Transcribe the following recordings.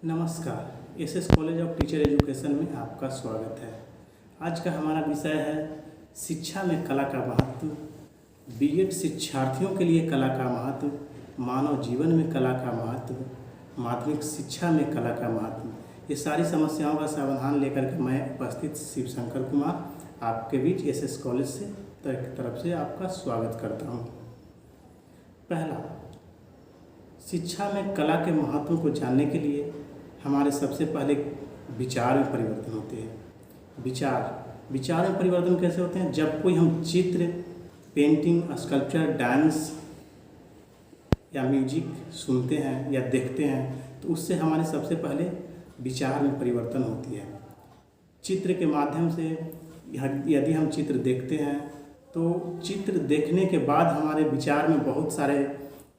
नमस्कार। SS college of teacher education में आपका स्वागत है। आज का हमारा विषय है शिक्षा में कला का महत्व, बीएड शिक्षार्थियों के लिए कला का महत्व, मानव जीवन में कला का महत्व, माध्यमिक शिक्षा में कला का महत्व। ये सारी समस्याओं का समाधान लेकर के मैं उपस्थित शिवशंकर कुमार आपके बीच एसएस कॉलेज से तरफ से आपका स्वागत करता हूँ। पहला, शिक्षा में कला के महत्व को जानने के लिए हमारे सबसे पहले विचार में परिवर्तन होते हैं। विचार में परिवर्तन कैसे होते हैं? जब कोई हम चित्र, पेंटिंग, स्कल्पचर, डांस या म्यूजिक सुनते हैं या देखते हैं तो उससे हमारे सबसे पहले विचार में परिवर्तन होती है। चित्र के माध्यम से यदि हम चित्र देखते हैं तो चित्र देखने के बाद हमारे विचार में बहुत सारे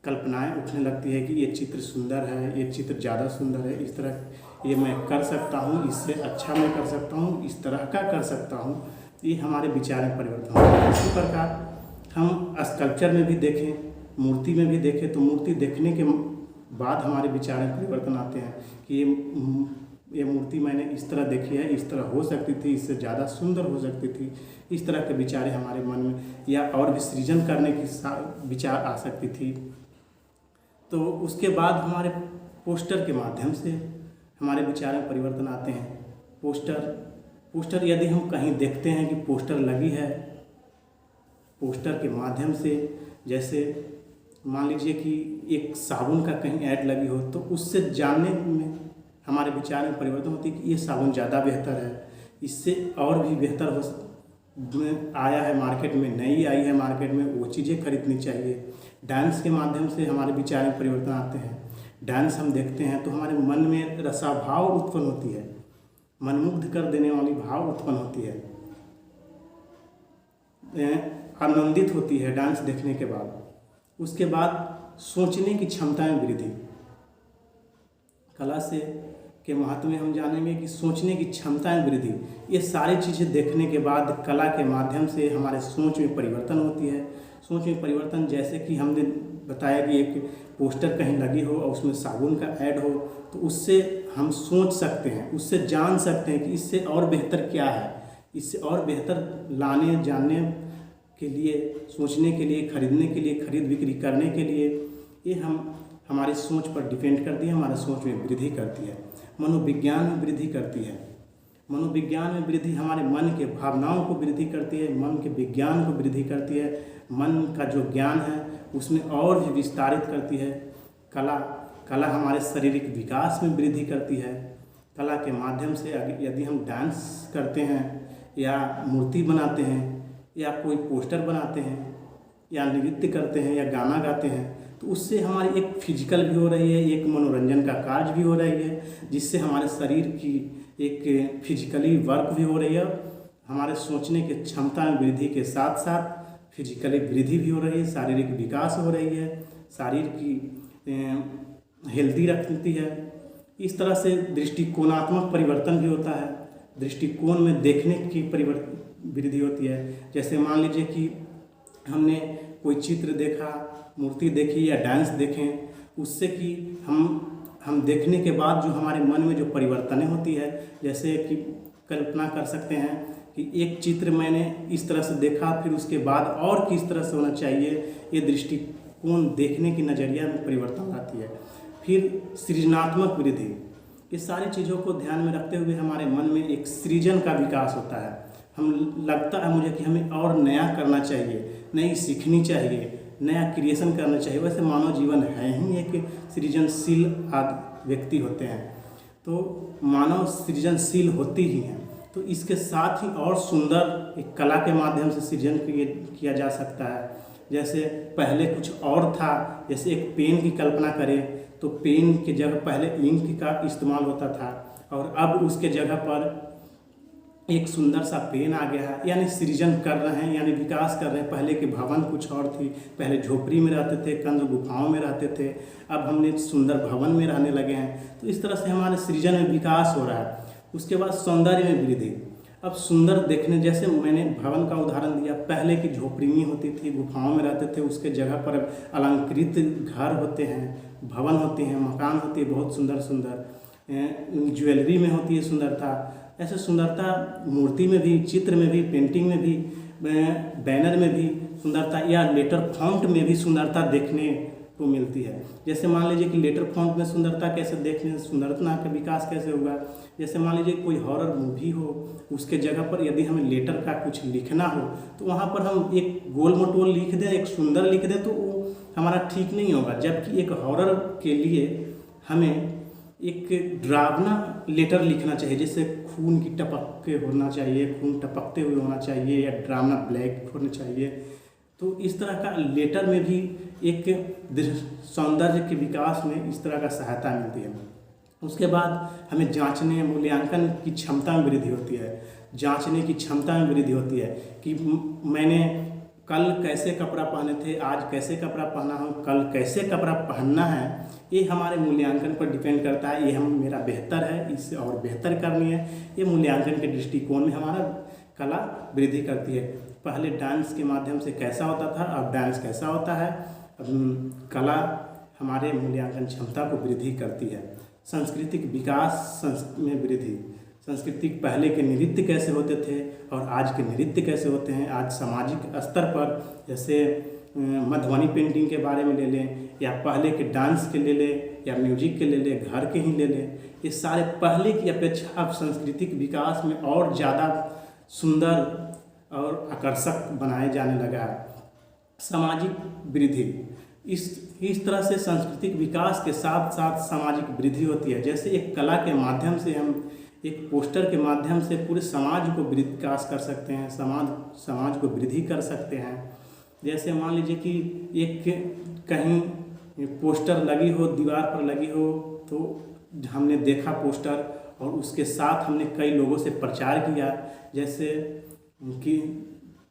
कल्पनाएं उठने लगती है कि ये चित्र सुंदर है, ये चित्र ज़्यादा सुंदर है, इस तरह ये मैं कर सकता हूँ, इससे अच्छा मैं कर सकता हूँ, इस तरह का कर सकता हूँ। ये हमारे विचार में परिवर्तन होता है। इसी प्रकार हम स्कल्पचर में भी देखें, मूर्ति में भी देखें तो मूर्ति देखने के बाद हमारे विचार में परिवर्तन आते हैं कि ये मूर्ति मैंने इस तरह देखी है, इस तरह हो सकती थी, इससे ज़्यादा सुंदर हो सकती थी। इस तरह के विचार हमारे मन में या और भी सृजन करने की विचार आ सकती थी। तो उसके बाद हमारे पोस्टर के माध्यम से हमारे विचार में परिवर्तन आते हैं। पोस्टर यदि हम कहीं देखते हैं कि पोस्टर लगी है, पोस्टर के माध्यम से जैसे मान लीजिए कि एक साबुन का कहीं ऐड लगी हो तो उससे जानने में हमारे विचार में परिवर्तन होती है कि ये साबुन ज़्यादा बेहतर है, इससे और भी बेहतर हो आया है मार्केट में, नई आई है मार्केट में, वो चीज़ें खरीदनी चाहिए। डांस के माध्यम से हमारे विचार में परिवर्तन आते हैं। डांस हम देखते हैं तो हमारे मन में रसाभाव उत्पन्न होती है, मनमुग्ध कर देने वाली भाव उत्पन्न होती है, आनंदित होती है डांस देखने के बाद। उसके बाद सोचने की क्षमता में वृद्धि। कला से के महत्व में हम जानेंगे कि सोचने की क्षमता में वृद्धि। ये सारी चीज़ें देखने के बाद कला के माध्यम से हमारे सोच में परिवर्तन होती है। सोच में परिवर्तन जैसे कि हमने बताया कि एक पोस्टर कहीं लगी हो और उसमें साबुन का ऐड हो तो उससे हम सोच सकते हैं, उससे जान सकते हैं कि इससे और बेहतर क्या है, इससे और बेहतर लाने जानने के लिए, सोचने के लिए, खरीदने के लिए, खरीद बिक्री करने के लिए ये हमारी सोच पर डिपेंड करती है, हमारे सोच में वृद्धि करती है। मनोविज्ञान में वृद्धि करती है। मनोविज्ञान में वृद्धि हमारे मन के भावनाओं को वृद्धि करती है, मन के विज्ञान को वृद्धि करती है, मन का जो ज्ञान है उसमें और भी विस्तारित करती है। कला हमारे शारीरिक विकास में वृद्धि करती है। कला के माध्यम से यदि हम डांस करते हैं या मूर्ति बनाते हैं या कोई पोस्टर बनाते हैं या नृत्य करते हैं या गाना गाते हैं तो उससे हमारी एक फिजिकल भी हो रही है, एक मनोरंजन का कार्य भी हो रही है, जिससे हमारे शरीर की एक फिजिकली वर्क भी हो रही है। हमारे सोचने की क्षमता में वृद्धि के साथ साथ फिजिकली वृद्धि भी हो रही है, शारीरिक विकास हो रही है, शरीर की हेल्दी रखती है। इस तरह से दृष्टिकोणात्मक परिवर्तन भी होता है। दृष्टिकोण में देखने की वृद्धि होती है। जैसे मान लीजिए कि हमने कोई चित्र देखा, मूर्ति देखी या डांस देखें, उससे कि हम देखने के बाद जो हमारे मन में जो परिवर्तनें होती है, जैसे कि कल्पना कर सकते हैं कि एक चित्र मैंने इस तरह से देखा, फिर उसके बाद और किस तरह से होना चाहिए, ये दृष्टिकोण देखने की नज़रिया में परिवर्तन आती है। फिर सृजनात्मक वृद्धि। ये सारी चीज़ों को ध्यान में रखते हुए हमारे मन में एक सृजन का विकास होता है। लगता है मुझे कि हमें और नया करना चाहिए, नई सीखनी चाहिए, नया क्रिएशन करना चाहिए। वैसे मानव जीवन है ही एक सृजनशील व्यक्ति होते हैं, तो मानव सृजनशील होती ही हैं। तो इसके साथ ही और सुंदर एक कला के माध्यम से सृजन किया जा सकता है। जैसे पहले कुछ और था, जैसे एक पेन की कल्पना करें तो पेन की जगह पहले इंक का इस्तेमाल होता था और अब उसके जगह पर एक सुंदर सा पेन आ गया है। यानी सृजन कर रहे हैं, यानी विकास कर रहे हैं। पहले के भवन कुछ और थी, पहले झोपड़ी में रहते थे, कंद गुफाओं में रहते थे, अब हमने सुंदर भवन में रहने लगे हैं। तो इस तरह से हमारे सृजन में विकास हो रहा है। उसके बाद सौंदर्य में वृद्धि। अब सुंदर देखने, जैसे मैंने भवन का उदाहरण दिया, पहले की झोपड़ी होती थी, गुफाओं में रहते थे, उसके जगह पर अलंकृत घर होते हैं, भवन होते हैं, मकान होते हैं बहुत सुंदर सुंदर। ज्वेलरी में होती है सुंदरता। ऐसे सुंदरता मूर्ति में भी, चित्र में भी, पेंटिंग में भी, बैनर में भी सुंदरता, या लेटर फॉन्ट में भी सुंदरता देखने को मिलती है। जैसे मान लीजिए कि लेटर फॉन्ट में सुंदरता कैसे देखने, सुंदरता का विकास कैसे होगा। जैसे मान लीजिए कोई हॉरर मूवी हो, उसके जगह पर यदि हमें लेटर का कुछ लिखना हो तो वहाँ पर हम एक गोल मटोल लिख दें, एक सुंदर लिख दें, तो वो हमारा ठीक नहीं होगा। जबकि एक हॉरर के लिए हमें एक डरावना लेटर लिखना चाहिए, जैसे खून की टपक के होना चाहिए, खून टपकते हुए होना चाहिए, या डरावना ब्लैक होना चाहिए। तो इस तरह का लेटर में भी एक सौंदर्य के विकास में इस तरह का सहायता मिलती है। उसके बाद हमें जांचने, मूल्यांकन की क्षमता में वृद्धि होती है। जांचने की क्षमता में वृद्धि होती है कि मैंने कल कैसे कपड़ा पहने थे, आज कैसे कपड़ा पहना हूँ, कल कैसे कपड़ा पहनना है। ये हमारे मूल्यांकन पर डिपेंड करता है। ये हम मेरा बेहतर है, इससे और बेहतर करनी है। ये मूल्यांकन के दृष्टिकोण में हमारा कला वृद्धि करती है। पहले डांस के माध्यम से कैसा होता था, अब डांस कैसा होता है। कला हमारे मूल्यांकन क्षमता को वृद्धि करती है। सांस्कृतिक विकास में वृद्धि, सांस्कृतिक पहले के नृत्य कैसे होते थे और आज के नृत्य कैसे होते हैं। आज सामाजिक स्तर पर जैसे मधुबनी पेंटिंग के बारे में ले लें, या पहले के डांस के ले लें, या म्यूजिक के ले लें, घर के ही ले लें, ये सारे पहले की अपेक्षा अब सांस्कृतिक विकास में और ज़्यादा सुंदर और आकर्षक बनाए जाने लगा है। सामाजिक वृद्धि, इस तरह से सांस्कृतिक विकास के साथ साथ सामाजिक वृद्धि होती है। जैसे एक कला के माध्यम से हम एक पोस्टर के माध्यम से पूरे समाज को विकास कर सकते हैं, समाज को वृद्धि कर सकते हैं। जैसे मान लीजिए कि एक कहीं पोस्टर लगी हो, दीवार पर लगी हो, तो हमने देखा पोस्टर और उसके साथ हमने कई लोगों से प्रचार किया। जैसे कि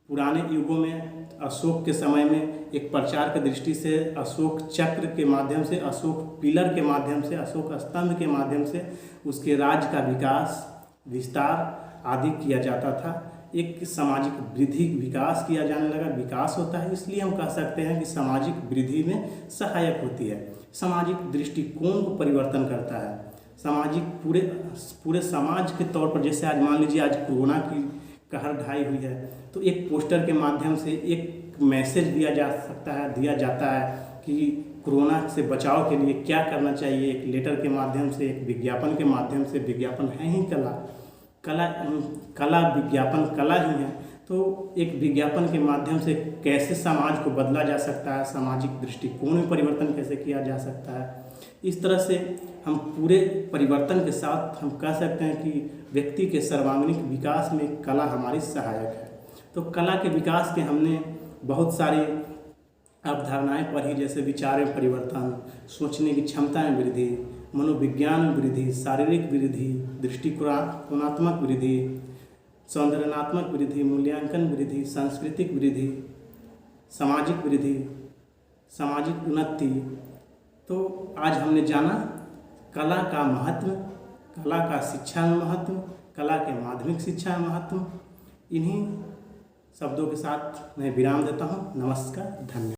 पुराने युगों में अशोक के समय में एक प्रचार की दृष्टि से अशोक चक्र के माध्यम से, अशोक पिलर के माध्यम से, अशोक स्तंभ के माध्यम से उसके राज्य का विकास, विस्तार आदि किया जाता था। एक सामाजिक वृद्धि, विकास किया जाने लगा, विकास होता है। इसलिए हम कह सकते हैं कि सामाजिक वृद्धि में सहायक होती है। सामाजिक दृष्टिकोण को परिवर्तन करता है। सामाजिक पूरे समाज के तौर पर, जैसे आज मान लीजिए आज कोरोना की कहर ढाई हुई है, तो एक पोस्टर के माध्यम से एक मैसेज दिया जाता है कि कोरोना से बचाव के लिए क्या करना चाहिए। एक लेटर के माध्यम से, एक विज्ञापन के माध्यम से, विज्ञापन है ही कला विज्ञापन कला ही है। तो एक विज्ञापन के माध्यम से कैसे समाज को बदला जा सकता है, सामाजिक दृष्टिकोण में परिवर्तन कैसे किया जा सकता है। इस तरह से हम पूरे परिवर्तन के साथ हम कह सकते हैं कि व्यक्ति के सर्वांगीण विकास में कला हमारी सहायक है। तो कला के विकास के हमने बहुत सारी अवधारणाएं पढ़ी, जैसे विचार में परिवर्तन, सोचने की क्षमता में वृद्धि, मनोविज्ञान में वृद्धि, शारीरिक वृद्धि, दृष्टिकोणात्मक वृद्धि, सौंदर्यात्मक वृद्धि, मूल्यांकन वृद्धि, सांस्कृतिक वृद्धि, सामाजिक वृद्धि, सामाजिक उन्नति। तो आज हमने जाना कला का महत्व, कला का शिक्षा में महत्व, कला के माध्यमिक शिक्षा में महत्व। इन्हीं शब्दों के साथ मैं विराम देता हूँ। नमस्कार, धन्यवाद।